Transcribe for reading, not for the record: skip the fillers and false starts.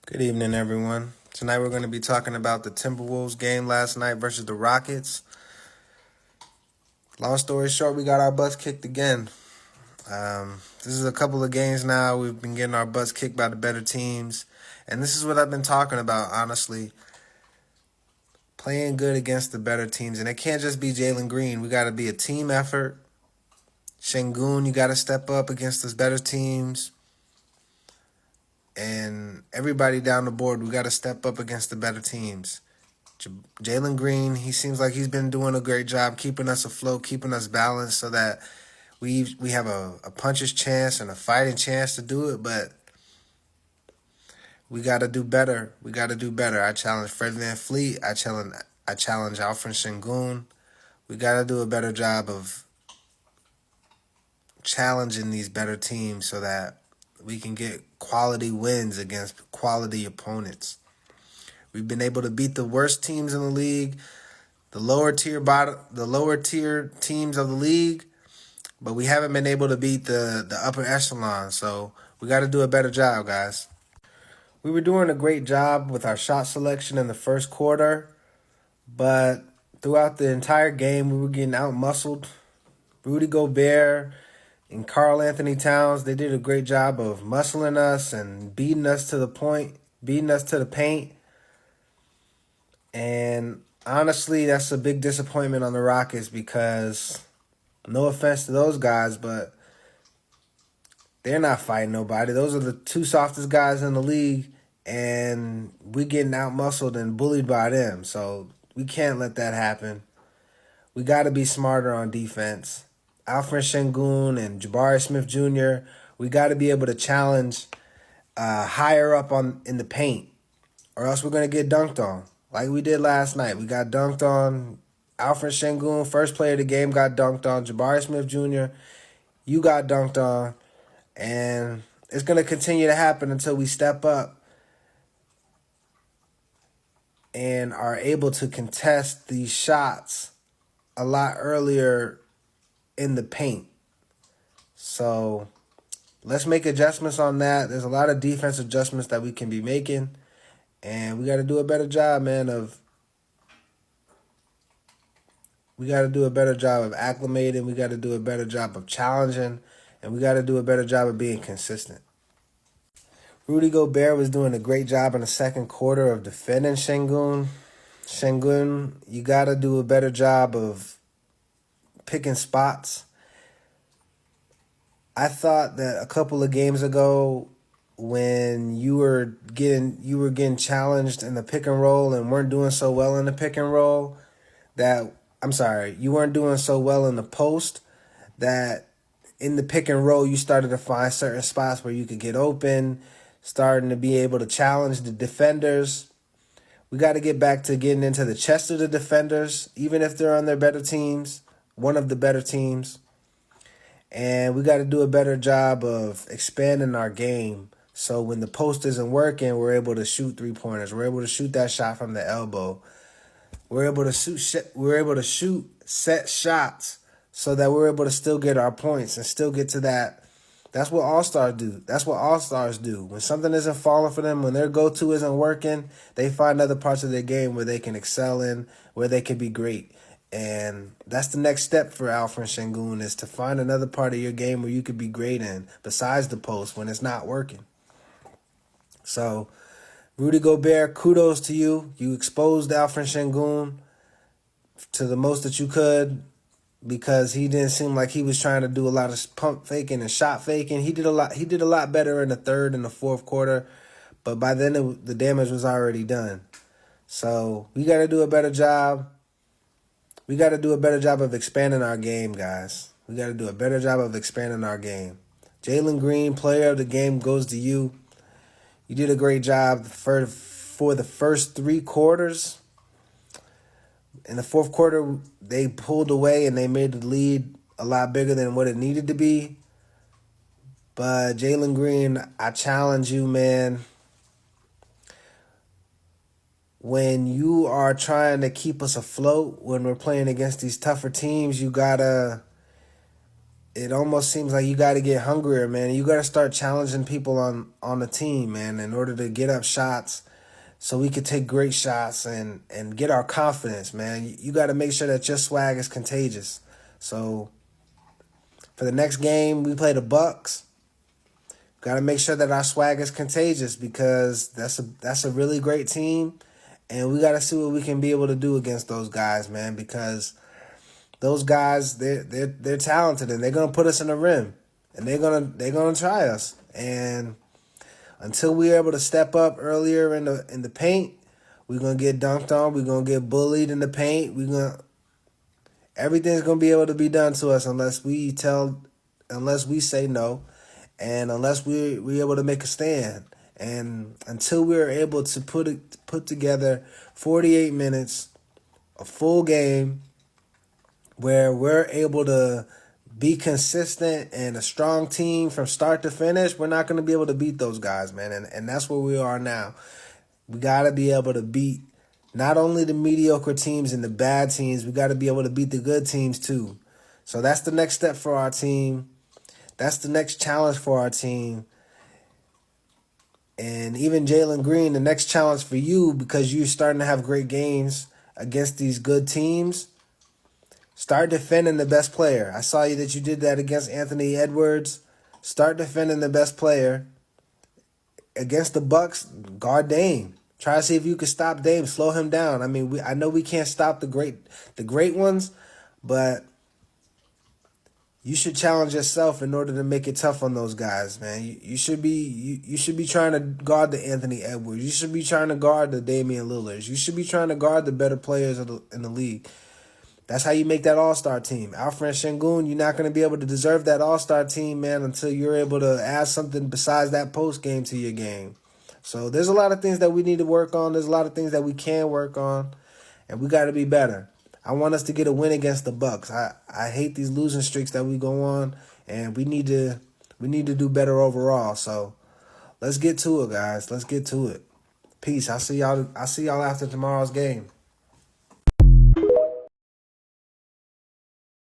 Good evening, everyone. Tonight we're going to be talking about the Timberwolves game last night versus the Rockets. Long story short, we got our butts kicked again. This is a couple of games now. We've been getting our butts kicked by the better teams. And this is what I've been talking about, honestly. Playing good against the better teams. And it can't just be Jalen Green. We got to be a team effort. Şengün, you got to step up against those better teams. And everybody down the board, we got to step up against the better teams. Jalen Green, he seems like he's been doing a great job keeping us afloat, keeping us balanced so that we have a puncher's chance and a fighting chance to do it, but we got to do better. We got to do better. I challenge Fred VanVleet. I challenge Alfred Şengün. We got to do a better job of challenging these better teams so that we can get quality wins against quality opponents. We've been able to beat the worst teams in the league, the lower tier teams of the league, but we haven't been able to beat the upper echelon. So we got to do a better job, guys. We were doing a great job with our shot selection in the first quarter, but throughout the entire game, we were getting out-muscled. Rudy Gobert and Karl Anthony Towns, they did a great job of muscling us and beating us to the point, beating us to the paint. And honestly, that's a big disappointment on the Rockets because, no offense to those guys, but they're not fighting nobody. Those are the two softest guys in the league, and we're getting out-muscled and bullied by them. So we can't let that happen. We got to be smarter on defense. Alfred Şengün and Jabari Smith Jr., we got to be able to challenge higher up in the paint, or else we're going to get dunked on. Like we did last night. We got dunked on. Alfred Şengün, first player of the game, got dunked on. Jabari Smith Jr., you got dunked on. And it's going to continue to happen until we step up and are able to contest these shots a lot earlier in the paint. So let's make adjustments on that. There's a lot of defense adjustments that we can be making. And we got to do a better job, man, we got to do a better job of acclimating. We got to do a better job of challenging. And we got to do a better job of being consistent. Rudy Gobert was doing a great job in the second quarter of defending Şengün. Şengün, you got to do a better job of picking spots. I thought that a couple of games ago, when you were getting challenged in the pick and roll and weren't doing so well in the pick and roll, you weren't doing so well in the post, that in the pick and roll you started to find certain spots where you could get open, starting to be able to challenge the defenders. We got to get back to getting into the chest of the defenders, even if they're on their better teams, one of the better teams. And we got to do a better job of expanding our game. So when the post isn't working, we're able to shoot three-pointers. We're able to shoot that shot from the elbow. We're able to shoot set shots so that we're able to still get our points and still get to that. That's what all-stars do. That's what all-stars do. When something isn't falling for them, when their go-to isn't working, they find other parts of their game where they can excel in, where they can be great. And that's the next step for Alfred Şengün, is to find another part of your game where you could be great in, besides the post when it's not working. So, Rudy Gobert, kudos to you. You exposed Alfred Şengün to the most that you could, because he didn't seem like he was trying to do a lot of pump faking and shot faking. He did a lot better in the third and the fourth quarter, but by then the damage was already done. So we got to do a better job. We got to do a better job of expanding our game, guys. We got to do a better job of expanding our game. Jalen Green, player of the game, goes to you. You did a great job for the first three quarters. In the fourth quarter, they pulled away and they made the lead a lot bigger than what it needed to be. But Jalen Green, I challenge you, man. When you are trying to keep us afloat, when we're playing against these tougher teams, you gotta it almost seems like you got to get hungrier, man. You got to start challenging people on the team, man, in order to get up shots so we could take great shots and get our confidence, man. You got to make sure that your swag is contagious. So for the next game, we play the Bucks. Got to make sure that our swag is contagious because that's a really great team, and we got to see what we can be able to do against those guys, man. Because those guys, they're talented, and they're gonna put us in the rim, and they're gonna try us. And until we're able to step up earlier in the paint, we're gonna get dunked on. We're gonna get bullied in the paint. Everything's gonna be able to be done to us unless we say no, and unless we're able to make a stand. And until we're able to put together 48 minutes, a full game, where we're able to be consistent and a strong team from start to finish, we're not going to be able to beat those guys, man. And that's where we are now. We got to be able to beat not only the mediocre teams and the bad teams, we got to be able to beat the good teams too. So that's the next step for our team. That's the next challenge for our team. And even Jalen Green, the next challenge for you, because you're starting to have great games against these good teams, start defending the best player. I saw you that you did that against Anthony Edwards. Start defending the best player. Against the Bucks, guard Dame. Try to see if you can stop Dame, slow him down. I mean, I know we can't stop the great ones, but you should challenge yourself in order to make it tough on those guys, man. You should be trying to guard the Anthony Edwards. You should be trying to guard the Damian Lillards. You should be trying to guard the better players in the league. That's how you make that all-star team. Alfred Şengün, you're not going to be able to deserve that all-star team, man, until you're able to add something besides that post game to your game. So there's a lot of things that we need to work on. There's a lot of things that we can work on, and we got to be better. I want us to get a win against the Bucks. I hate these losing streaks that we go on, and we need to do better overall. So let's get to it, guys. Let's get to it. Peace. I'll see y'all after tomorrow's game.